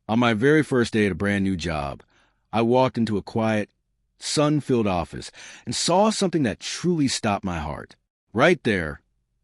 On my very first day at a brand new job, I walked into a quiet, sun-filled office and saw something that truly stopped my heart. Right there,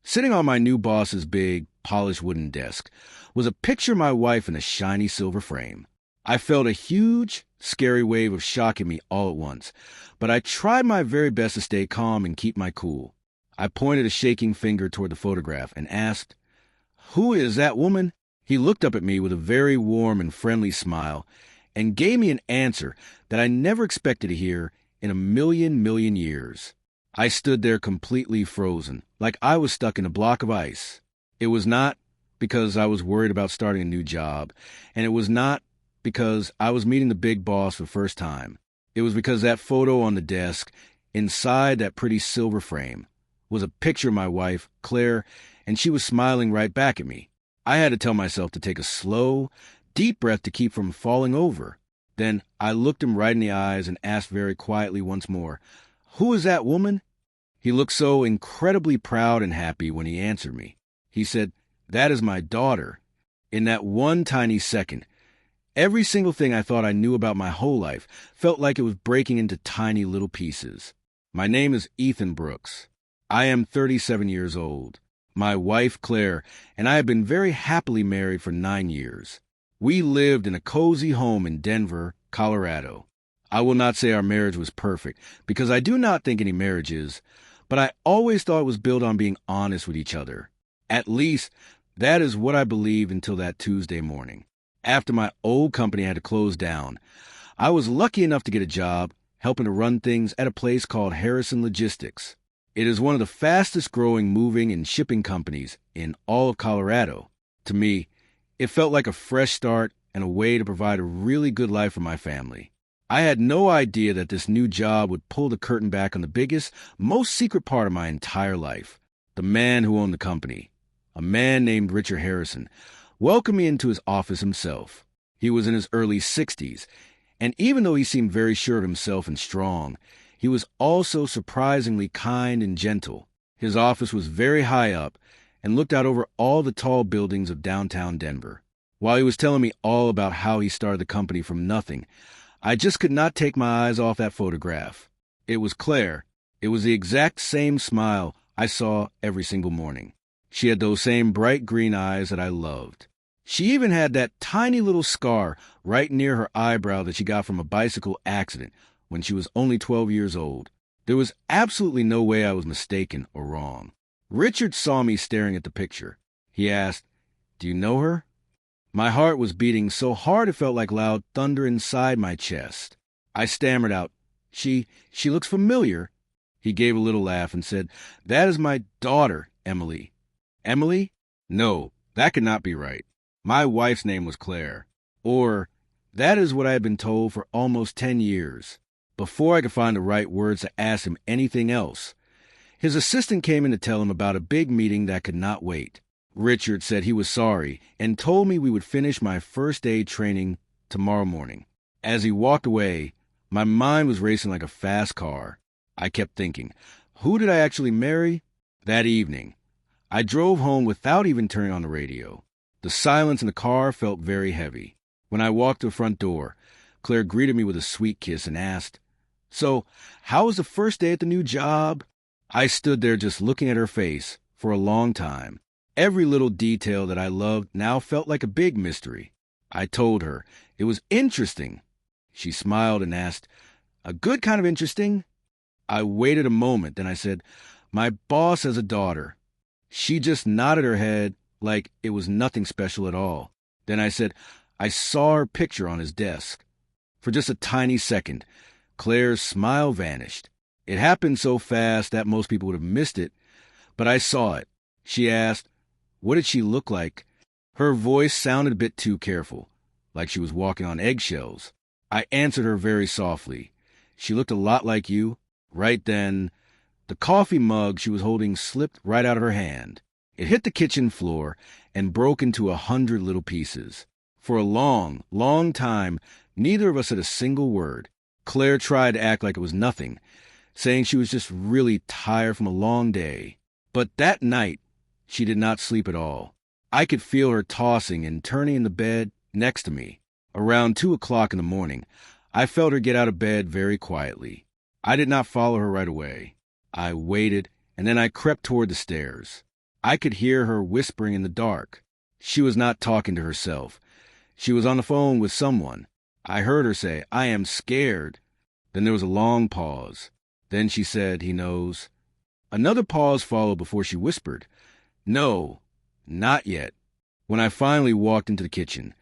sitting on my new boss's big, polished wooden desk, was a picture of my wife in a shiny silver frame. I felt a huge, scary wave of shock in me all at once, but I tried my very best to stay calm and keep my cool. I pointed a shaking finger toward the photograph and asked, "Who is that woman?" He looked up at me with a very warm and friendly smile and gave me an answer that I never expected to hear in a million years. I stood there completely frozen, like I was stuck in a block of ice. It was not because I was worried about starting a new job, and it was not because I was meeting the big boss for the first time. It was because that photo on the desk, inside that pretty silver frame, was a picture of my wife, Claire, and she was smiling right back at me. I had to tell myself to take a slow, deep breath to keep from falling over. Then I looked him right in the eyes and asked very quietly once more, "Who is that woman?" He looked so incredibly proud and happy when he answered me. He said, "That is my daughter." In that one tiny second, every single thing I thought I knew about my whole life felt like it was breaking into tiny little pieces. My name is Ethan Brooks. I am 37 years old. My wife, Claire, and I have been very happily married for 9 years. We lived in a cozy home in Denver, Colorado. I will not say our marriage was perfect, because I do not think any marriage is, but I always thought it was built on being honest with each other. At least, that is what I believed until that Tuesday morning. After my old company had to close down, I was lucky enough to get a job helping to run things at a place called Harrison Logistics. It is one of the fastest growing moving and shipping companies in all of Colorado. To me, it felt like a fresh start and a way to provide a really good life for my family. I had no idea that this new job would pull the curtain back on the biggest, most secret part of my entire life. The man who owned the company, a man named Richard Harrison, welcomed me into his office himself. He was in his early 60s, and even though he seemed very sure of himself and strong, he was also surprisingly kind and gentle. His office was very high up and looked out over all the tall buildings of downtown Denver. While he was telling me all about how he started the company from nothing, I just could not take my eyes off that photograph. It was Claire. It was the exact same smile I saw every single morning. She had those same bright green eyes that I loved. She even had that tiny little scar right near her eyebrow that she got from a bicycle accident when she was only 12 years old. There was absolutely no way I was mistaken or wrong. Richard saw me staring at the picture. He asked, "Do you know her?" My heart was beating so hard it felt like loud thunder inside my chest. I stammered out, She looks familiar." He gave a little laugh and said, "That is my daughter, Emily." Emily? No, that could not be right. My wife's name was Claire. Or, that is what I had been told for almost 10 years. Before I could find the right words to ask him anything else, his assistant came in to tell him about a big meeting that could not wait. Richard said he was sorry and told me we would finish my first aid training tomorrow morning. As he walked away, my mind was racing like a fast car. I kept thinking, who did I actually marry? That evening, I drove home without even turning on the radio. The silence in the car felt very heavy. When I walked to the front door, Claire greeted me with a sweet kiss and asked, "So, how was the first day at the new job?" I stood there just looking at her face for a long time. Every little detail that I loved now felt like a big mystery. I told her it was interesting. She smiled and asked, "A good kind of interesting?" I waited a moment, then I said, "My boss has a daughter." She just nodded her head like it was nothing special at all. Then I said, "I saw her picture on his desk." For just a tiny second, Claire's smile vanished. It happened so fast that most people would have missed it, but I saw it. She asked, "What did she look like?" Her voice sounded a bit too careful, like she was walking on eggshells. I answered her very softly. "She looked a lot like you." Right then, the coffee mug she was holding slipped right out of her hand. It hit the kitchen floor and broke into 100 little pieces. For a long, long time, neither of us said a single word. Claire tried to act like it was nothing, saying she was just really tired from a long day. But that night, she did not sleep at all. I could feel her tossing and turning in the bed next to me. Around 2 o'clock in the morning, I felt her get out of bed very quietly. I did not follow her right away. I waited, and then I crept toward the stairs. I could hear her whispering in the dark. She was not talking to herself. She was on the phone with someone. I heard her say, "I am scared." Then there was a long pause. Then she said, "He knows." Another pause followed before she whispered, "No, not yet." When I finally walked into the kitchen,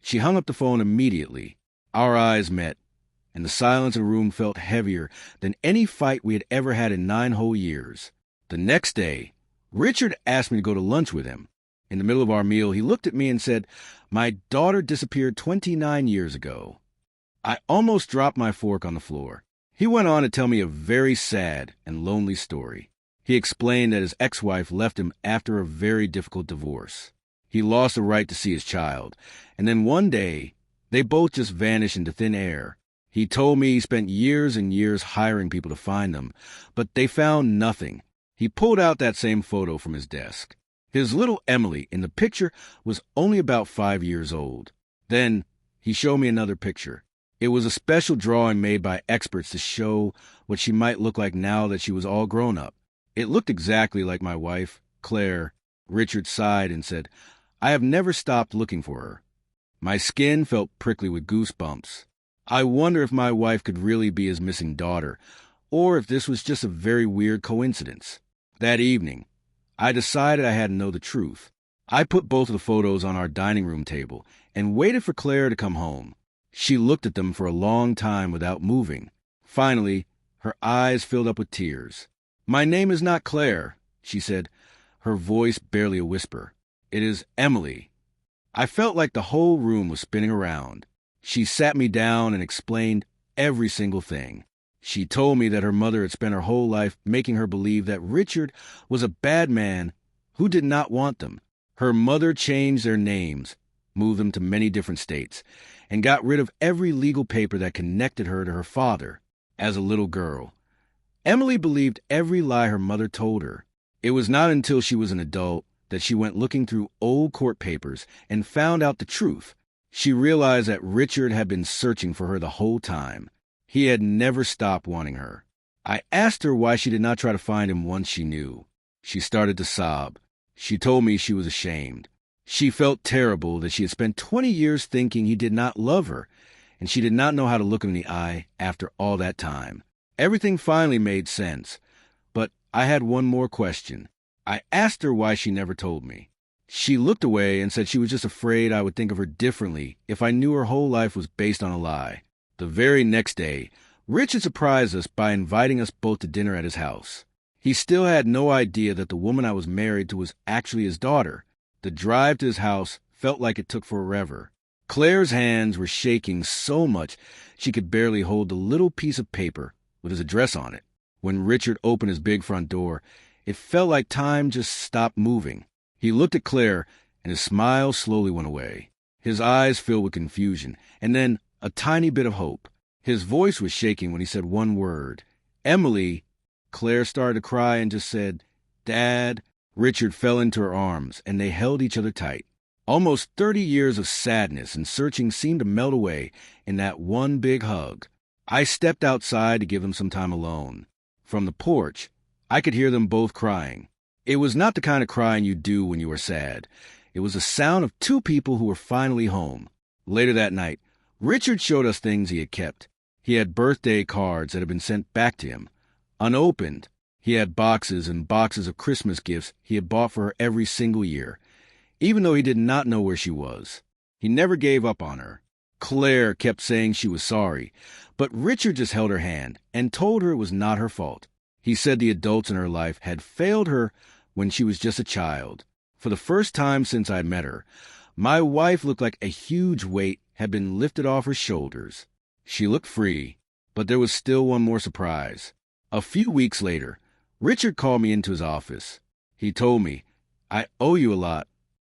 she hung up the phone immediately. Our eyes met, and the silence in the room felt heavier than any fight we had ever had in 9 whole years. The next day, Richard asked me to go to lunch with him. In the middle of our meal, he looked at me and said, "My daughter disappeared 29 years ago." I almost dropped my fork on the floor. He went on to tell me a very sad and lonely story. He explained that his ex-wife left him after a very difficult divorce. He lost the right to see his child, and then one day, they both just vanished into thin air. He told me he spent years and years hiring people to find them, but they found nothing. He pulled out that same photo from his desk. His little Emily in the picture was only about 5 years old. Then he showed me another picture. It was a special drawing made by experts to show what she might look like now that she was all grown up. It looked exactly like my wife, Claire. Richard sighed and said, "I have never stopped looking for her." My skin felt prickly with goosebumps. I wonder if my wife could really be his missing daughter, or if this was just a very weird coincidence. That evening, I decided I had to know the truth. I put both of the photos on our dining room table and waited for Claire to come home. She looked at them for a long time without moving. Finally, her eyes filled up with tears. "My name is not Claire," she said, her voice barely a whisper. "It is Emily." I felt like the whole room was spinning around. She sat me down and explained every single thing. She told me that her mother had spent her whole life making her believe that Richard was a bad man who did not want them. Her mother changed their names, moved them to many different states, and got rid of every legal paper that connected her to her father as a little girl. Emily believed every lie her mother told her. It was not until she was an adult that she went looking through old court papers and found out the truth. She realized that Richard had been searching for her the whole time. He had never stopped wanting her. I asked her why she did not try to find him once she knew. She started to sob. She told me she was ashamed. She felt terrible that she had spent 20 years thinking he did not love her, and she did not know how to look him in the eye after all that time. Everything finally made sense, but I had one more question. I asked her why she never told me. She looked away and said she was just afraid I would think of her differently if I knew her whole life was based on a lie. The very next day, Richard surprised us by inviting us both to dinner at his house. He still had no idea that the woman I was married to was actually his daughter. The drive to his house felt like it took forever. Claire's hands were shaking so much she could barely hold the little piece of paper with his address on it. When Richard opened his big front door, it felt like time just stopped moving. He looked at Claire, and his smile slowly went away. His eyes filled with confusion, and then a tiny bit of hope. His voice was shaking when he said one word, "Emily." Claire started to cry and just said, "Dad." Richard fell into her arms, and they held each other tight. Almost 30 years of sadness and searching seemed to melt away in that one big hug. I stepped outside to give them some time alone. From the porch, I could hear them both crying. It was not the kind of crying you do when you are sad. It was the sound of two people who were finally home. Later that night, Richard showed us things he had kept. He had birthday cards that had been sent back to him. Unopened, he had boxes and boxes of Christmas gifts he had bought for her every single year, even though he did not know where she was. He never gave up on her. Claire kept saying she was sorry, but Richard just held her hand and told her it was not her fault. He said the adults in her life had failed her when she was just a child. For the first time since I met her, my wife looked like a huge weight had been lifted off her shoulders. She looked free, but there was still one more surprise. A few weeks later, Richard called me into his office. He told me, "I owe you a lot."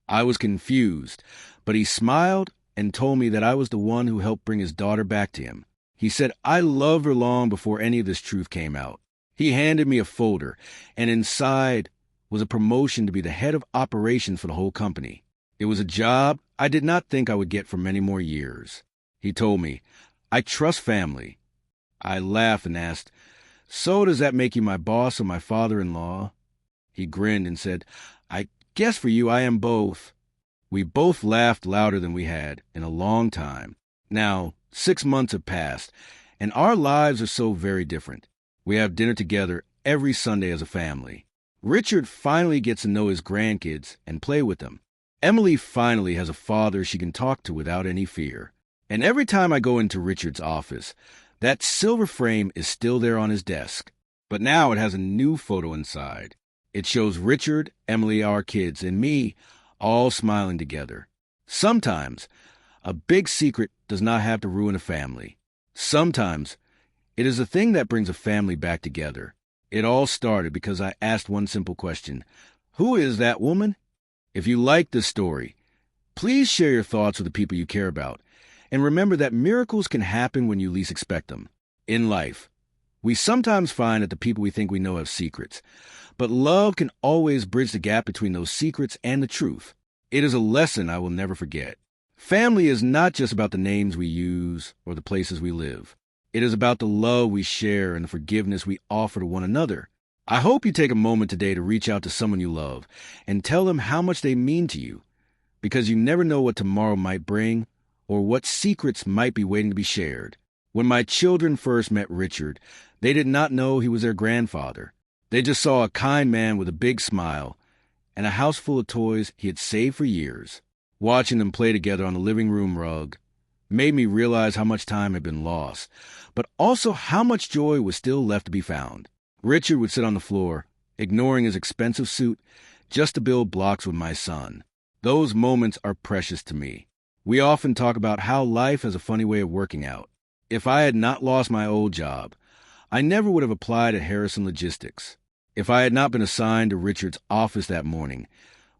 I was confused, but he smiled and told me that I was the one who helped bring his daughter back to him. He said I loved her long before any of this truth came out. He handed me a folder, and inside was a promotion to be the head of operations for the whole company. It was a job I did not think I would get for many more years. He told me, "I trust family." I laughed and asked, "So does that make you my boss or my father-in-law?" He grinned and said, "I guess for you I am both." We both laughed louder than we had in a long time. Now, 6 months have passed, and our lives are so very different. We have dinner together every Sunday as a family. Richard finally gets to know his grandkids and play with them. Emily finally has a father she can talk to without any fear. And every time I go into Richard's office, that silver frame is still there on his desk. But now it has a new photo inside. It shows Richard, Emily, our kids, and me all smiling together. Sometimes a big secret does not have to ruin a family. Sometimes it is the thing that brings a family back together. It all started because I asked one simple question: who is that woman? If you like this story, please share your thoughts with the people you care about. And remember that miracles can happen when you least expect them. In life, we sometimes find that the people we think we know have secrets, but love can always bridge the gap between those secrets and the truth. It is a lesson I will never forget. Family is not just about the names we use or the places we live. It is about the love we share and the forgiveness we offer to one another. I hope you take a moment today to reach out to someone you love and tell them how much they mean to you, because you never know what tomorrow might bring or what secrets might be waiting to be shared. When my children first met Richard, they did not know he was their grandfather. They just saw a kind man with a big smile and a house full of toys he had saved for years. Watching them play together on the living room rug made me realize how much time had been lost, but also how much joy was still left to be found. Richard would sit on the floor, ignoring his expensive suit, just to build blocks with my son. Those moments are precious to me. We often talk about how life has a funny way of working out. If I had not lost my old job, I never would have applied at Harrison Logistics. If I had not been assigned to Richard's office that morning,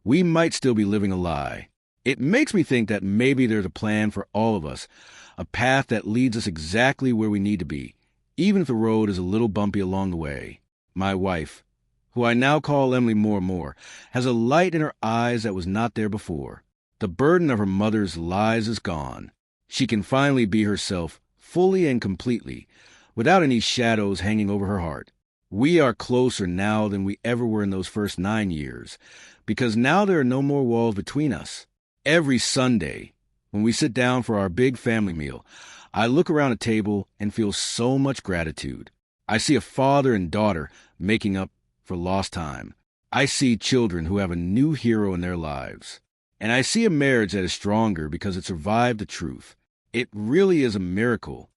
we might still be living a lie. It makes me think that maybe there's a plan for all of us, a path that leads us exactly where we need to be, even if the road is a little bumpy along the way. My wife, who I now call Emily more and more, has a light in her eyes that was not there before. The burden of her mother's lies is gone. She can finally be herself fully and completely, without any shadows hanging over her heart. We are closer now than we ever were in those first 9 years, because now there are no more walls between us. Every Sunday, when we sit down for our big family meal, I look around a table and feel so much gratitude. I see a father and daughter making up for lost time. I see children who have a new hero in their lives. And I see a marriage that is stronger because it survived the truth. It really is a miracle